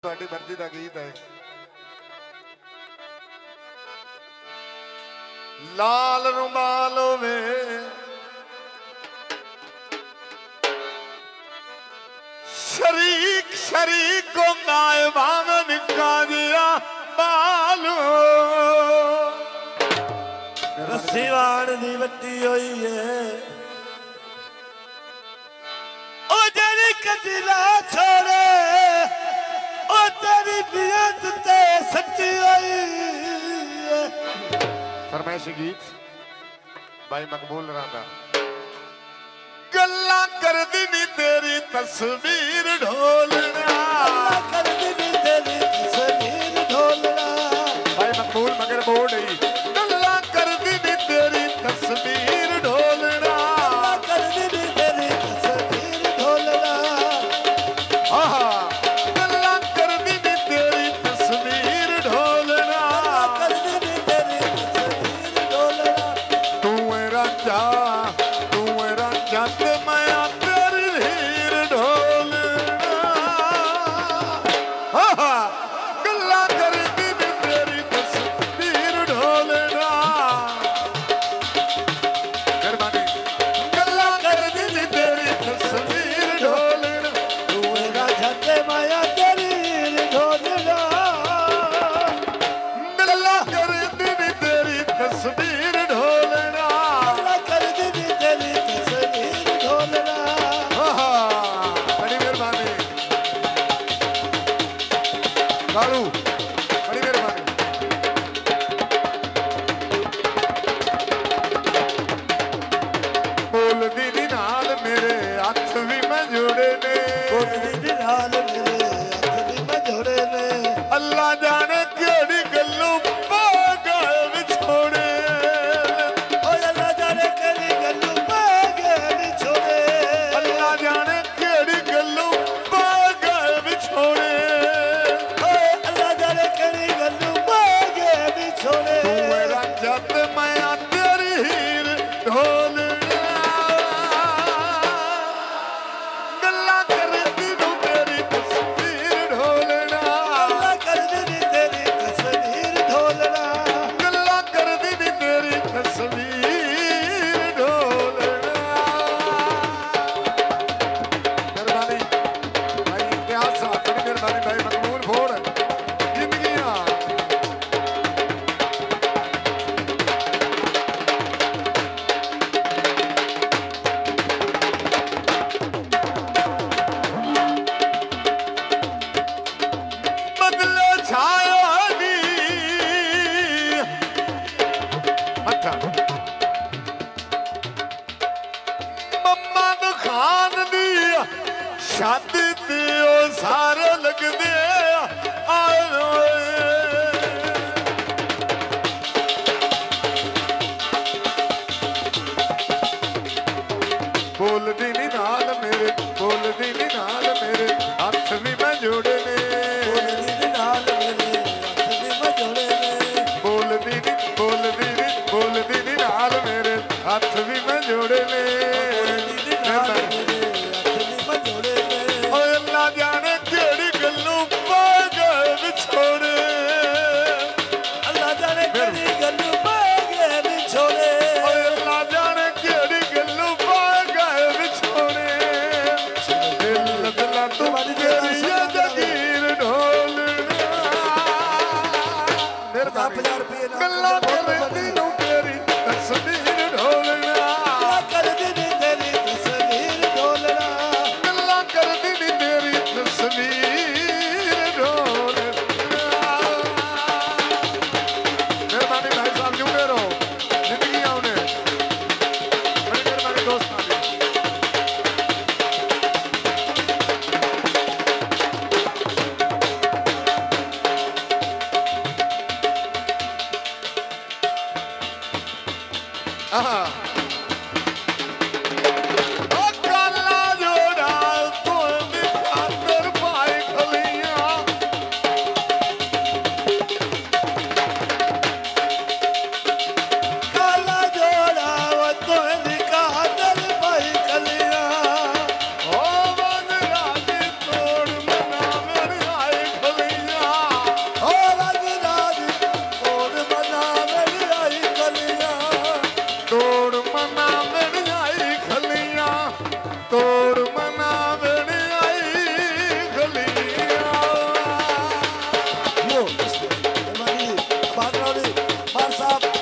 ਤੁਹਾਡੀ ਮਰਜ਼ੀ ਦਾ ਗੀਤ ਹੈ। ਲਾਲ ਰੁਮਾਲ ਵੇ शरीक शरीक को नायबावन काजिया बालो रस्सी वाण दी वट्टी होई है ओ जड़ी कजला छोड़े ओ तेरी नियत ते सच्ची होई है। फरमाइशी गीत भाई मकबूल रांदा गल्ला कर दी नी तेरी तस्वीर ढोलना कर दी नी तेरी तस्वीर ढोलना भाई मकबूल मगर बोल ही गल्ला कर दी नी तेरी तस्वीर ढोलना कर दी नी तेरी तस्वीर ढोलना आहा गल्ला कर दी नी तेरी तस्वीर ढोलना कर दी नी तेरी तस्वीर ढोलना तू है रांझा ते मैं तेरी हीर ढोलना गल्ला कर दी नी तेरी तस्वीर ढोलना मेहरबानी गल्ला कर दी नी तेरी तस्वीर ढोलना तू मेरा छते माया तेरी हीर ढोलना गल्ला कर दी नी तेरी तस्वीर ढोलना कर दी नी तेरी तस्वीर ढोलना बड़ी मेहरबानी कालू बड़ी मेहरबानी बोल दी नाल मेरे हथ भी मैं जोड़े ने बोल दी नाल मेरे हथ भी मैं जोड़े ने अल्लाह जाने केड़ी गल्लों पागल विछोड़े ओ अल्लाह जाने केड़ी गल्लों पागल विछोड़े अल्लाह जाने केड़ी गल्लों पागल विछोड़े ओ अल्लाह जाने केड़ी गल्लों पागल विछोड़े तू मेरा जब मैं तेरी हीर ढोलना गल्ला कर दी नू तेरी तस्वीर ढोलना अल्लाह कर दी नी तेरी तस्वीर ढोलना गल्ला कर दी नी तेरी तस्वीर ढोलना मेहरबानी भाई इतिहास साहब बड़ी मेहरबानी भाई मकबूल फोड़ जिंदगियां बदले छाया दी अच्छा मम्मा तो खान दी शादी ते ओ सारे लगदे आए बोलदी नी नाल मेरे बोलदी नी नाल मेरे हथ भी मैं जोड़े ने बोल दी नाल मेरे हथ भी मैं जोड़े ने बोलदी नी नाल मेरे हथ भी मैं जोड़े ने ओए अल्लाह जाने केड़ी गल्लों पागल विछोड़े अल्लाह जाने केड़ी गल्लों पागल विछोड़े ओए अल्लाह जाने केड़ी गल्लों पागल विछोड़े दिल दिला तुम्हारी तेरी ये जगीर ढोलना मेरे 50 रुपये गल्ला कर दी नू तेरी तस्वीर ढोलना कर दी नी तेरी तस्वीर ढोलना गल्ला कर दी नी तेरी तस्वीर ढोलना मेहरबानी भाई साहब जुड़े रहो जिंदगी आने बड़ी मेहरबानी दोस्त आ ਸਰਦਾਰ ਸਾਹਿਬ